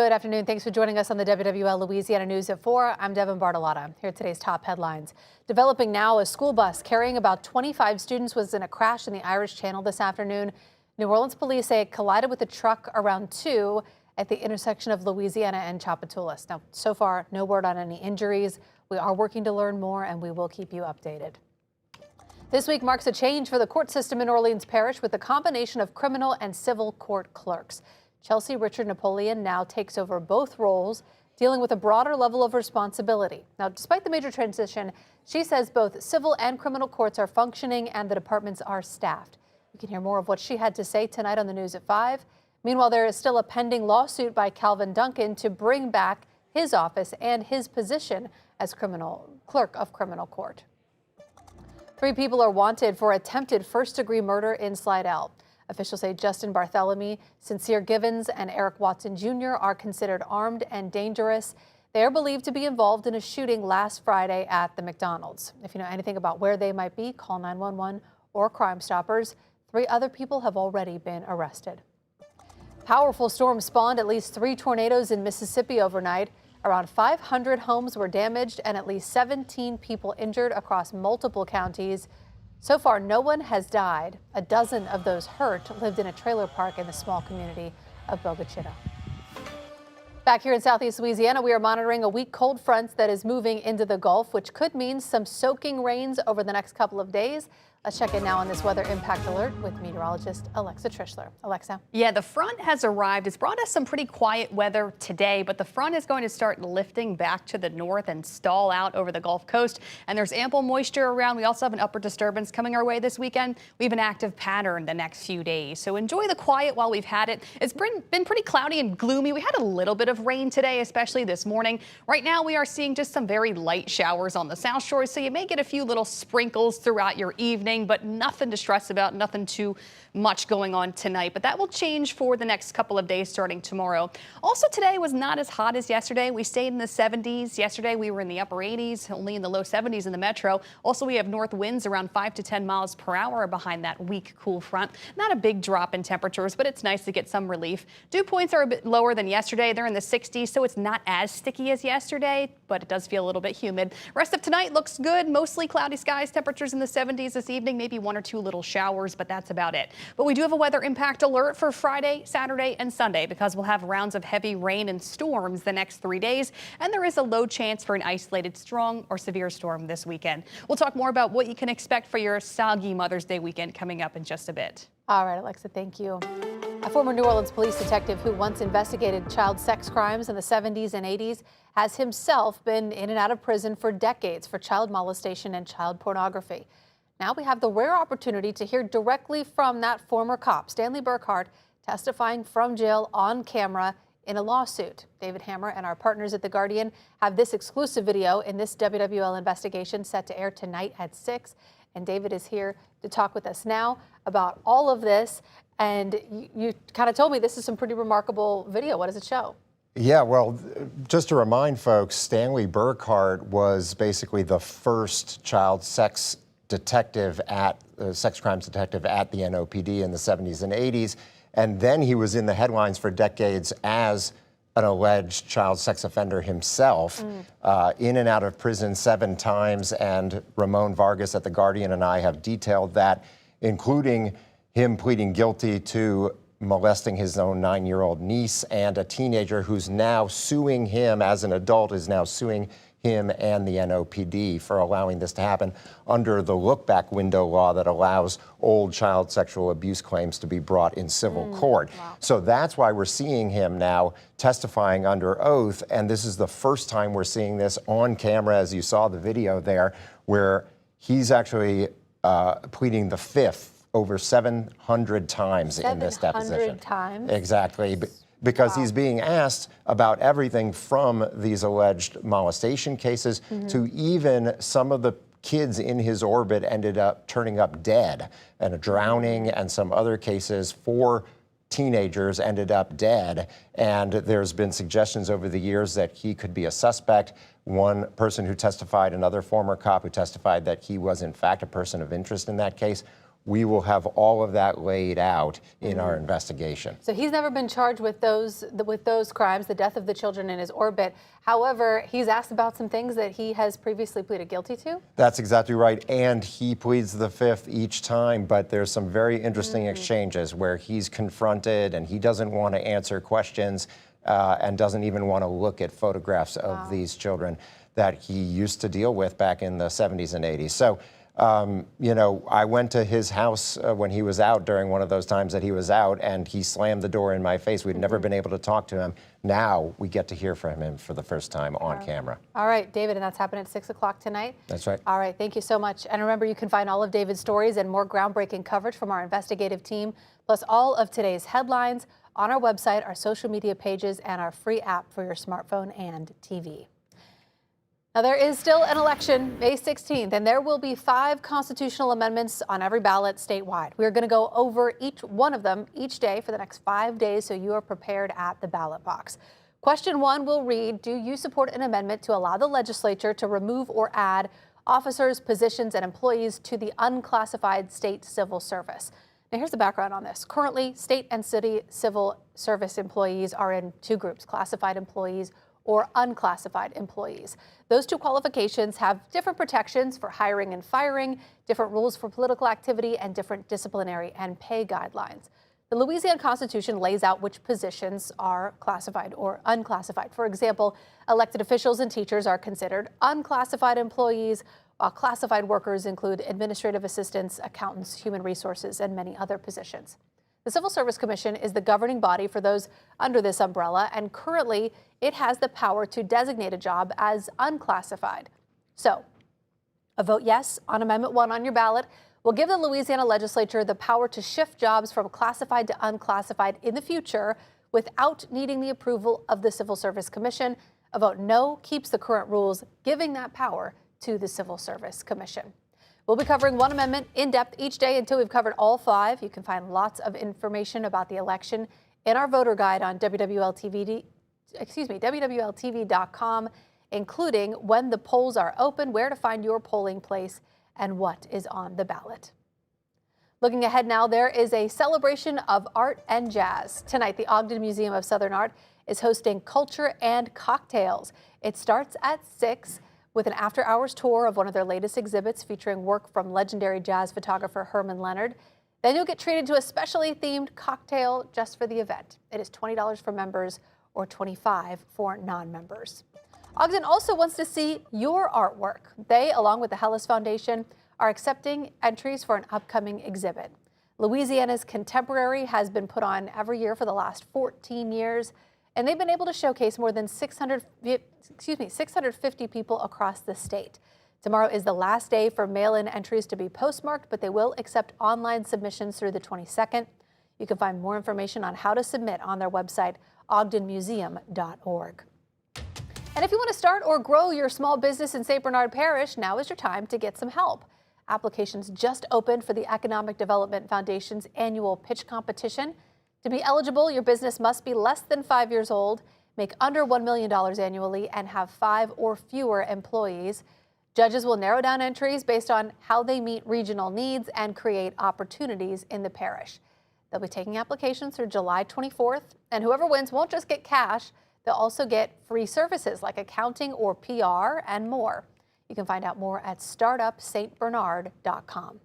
Good afternoon. Thanks for joining us on the WWL Louisiana News at 4. I'm Devin Bartolotta. Here are today's top headlines. Developing now, a school bus carrying about 25 students was in a crash in the Irish Channel this afternoon. New Orleans police say it collided with a truck around 2 at the intersection of Louisiana and Tchoupitoulas. Now, so far, no word on any injuries. We are working to learn more, and we will keep you updated. This week marks a change for the court system in Orleans Parish with a combination of criminal and civil court clerks. Chelsea Richard Napoleon now takes over both roles, dealing with a broader level of responsibility. Now, despite the major transition, she says both civil and criminal courts are functioning and the departments are staffed. You can hear more of what she had to say tonight on the news at 5. Meanwhile, there is still a pending lawsuit by Calvin Duncan to bring back his office and his position as clerk of criminal court. 3 people are wanted for attempted first-degree murder in Slidell. Officials say Justin Barthélemy, Sincere Givens, and Eric Watson Jr. are considered armed and dangerous. They are believed to be involved in a shooting last Friday at the McDonald's. If you know anything about where they might be, call 911 or Crime Stoppers. 3 other people have already been arrested. Powerful storms spawned at least 3 tornadoes in Mississippi overnight. Around 500 homes were damaged and at least 17 people injured across multiple counties. So far, no one has died. A dozen of those hurt lived in a trailer park in the small community of Bogachita. Back here in southeast Louisiana, we are monitoring a weak cold front that is moving into the Gulf, which could mean some soaking rains over the next couple of days. Let's check in now on this weather impact alert with meteorologist Alexa Trischler. Alexa. Yeah, the front has arrived. It's brought us some pretty quiet weather today, but the front is going to start lifting back to the north and stall out over the Gulf Coast. And there's ample moisture around. We also have an upper disturbance coming our way this weekend. We have an active pattern the next few days. So enjoy the quiet while we've had it. It's been pretty cloudy and gloomy. We had a little bit of rain today, especially this morning. Right now, we are seeing just some very light showers on the South Shore, so you may get a few little sprinkles throughout your evening, but nothing to stress about, nothing too much going on tonight. But that will change for the next couple of days starting tomorrow. Also, today was not as hot as yesterday. We stayed in the 70s. Yesterday, we were in the upper 80s, only in the low 70s in the metro. Also, we have north winds around 5 to 10 miles per hour behind that weak cool front. Not a big drop in temperatures, but it's nice to get some relief. Dew points are a bit lower than yesterday. They're in the 60s, so it's not as sticky as yesterday, but it does feel a little bit humid. Rest of tonight looks good. Mostly cloudy skies, temperatures in the 70s this evening, maybe 1 or 2 little showers, but that's about it. But we do have a weather impact alert for Friday, Saturday, and Sunday because we'll have rounds of heavy rain and storms the next 3 days, and there is a low chance for an isolated strong or severe storm this weekend. We'll talk more about what you can expect for your soggy Mother's Day weekend coming up in just a bit. All right, Alexa, thank you. A former New Orleans police detective who once investigated child sex crimes in the 70s and 80s has himself been in and out of prison for decades for child molestation and child pornography. Now we have the rare opportunity to hear directly from that former cop, Stanley Burkhart, testifying from jail on camera in a lawsuit. David Hammer and our partners at The Guardian have this exclusive video in this WWL investigation set to air tonight at 6. And David is here to talk with us now about all of this. And you kind of told me this is some pretty remarkable video. What does it show? Yeah, well, just to remind folks, Stanley Burkhart was basically the first child sex detective sex crimes detective at the NOPD in the 70s and 80s. And then he was in the headlines for decades as an alleged child sex offender himself, in and out of prison 7 times. And Ramon Vargas at The Guardian and I have detailed that, including him pleading guilty to molesting his own 9-year-old niece, and a teenager who's now suing him as an adult is now suing him and the NOPD for allowing this to happen under the look-back window law that allows old child sexual abuse claims to be brought in civil court. Wow. So that's why we're seeing him now testifying under oath, and this is the first time we're seeing this on camera, as you saw the video there, where he's actually pleading the fifth over 700 times in this deposition. 700 times? Exactly. Because he's being asked about everything from these alleged molestation cases to even some of the kids in his orbit ended up turning up dead, and drowning, and some other cases 4 teenagers ended up dead. And there's been suggestions over the years that he could be a suspect. One person who testified, another former cop who testified that he was in fact a person of interest in that case. we will have all of that laid out in our investigation. So he's never been charged with those crimes, the death of the children in his orbit. However, he's asked about some things that he has previously pleaded guilty to. That's exactly right. And he pleads the fifth each time, but there's some very interesting exchanges where he's confronted and he doesn't want to answer questions and doesn't even want to look at photographs of these children that he used to deal with back in the 70s and 80s. So, you know, I went to his house when he was out during one of those times that he was out, and he slammed the door in my face. We'd never been able to talk to him. Now we get to hear from him for the first time on camera. All right, David, and that's happening at 6 o'clock tonight? That's right. All right, thank you so much. And remember, you can find all of David's stories and more groundbreaking coverage from our investigative team, plus all of today's headlines on our website, our social media pages, and our free app for your smartphone and TV. Now, there is still an election, May 16th, and there will be 5 constitutional amendments on every ballot statewide. We're going to go over each one of them each day for the next 5 days so you are prepared at the ballot box. Question 1 will read, do you support an amendment to allow the legislature to remove or add officers, positions, and employees to the unclassified state civil service? Now, here's the background on this. Currently, state and city civil service employees are in 2 groups, classified employees or unclassified employees. Those 2 qualifications have different protections for hiring and firing, different rules for political activity, and different disciplinary and pay guidelines. The Louisiana Constitution lays out which positions are classified or unclassified. For example, elected officials and teachers are considered unclassified employees, while classified workers include administrative assistants, accountants, human resources, and many other positions. The Civil Service Commission is the governing body for those under this umbrella, and currently it has the power to designate a job as unclassified. So, a vote yes on Amendment 1 on your ballot will give the Louisiana legislature the power to shift jobs from classified to unclassified in the future without needing the approval of the Civil Service Commission. A vote no keeps the current rules, giving that power to the Civil Service Commission. We'll be covering one amendment in depth each day until we've covered all 5. You can find lots of information about the election in our voter guide on WWLTV.com, including when the polls are open, where to find your polling place, and what is on the ballot. Looking ahead now, there is a celebration of art and jazz. Tonight, the Ogden Museum of Southern Art is hosting Culture and Cocktails. It starts at 6 with an after-hours tour of one of their latest exhibits featuring work from legendary jazz photographer Herman Leonard. Then you'll get treated to a specially themed cocktail just for the event. It is $20 for members or $25 for non-members. Ogden also wants to see your artwork. They, along with the Hellis Foundation, are accepting entries for an upcoming exhibit. Louisiana's Contemporary has been put on every year for the last 14 years. And they've been able to showcase more than 650 people across the state. Tomorrow is the last day for mail-in entries to be postmarked, but they will accept online submissions through the 22nd. You can find more information on how to submit on their website, ogdenmuseum.org. And if you want to start or grow your small business in St. Bernard Parish, now is your time to get some help. Applications just opened for the Economic Development Foundation's annual pitch competition. To be eligible, your business must be less than 5 years old, make under $1 million annually, and have 5 or fewer employees. Judges will narrow down entries based on how they meet regional needs and create opportunities in the parish. They'll be taking applications through July 24th, and whoever wins won't just get cash, they'll also get free services like accounting or PR and more. You can find out more at startupstbernard.com.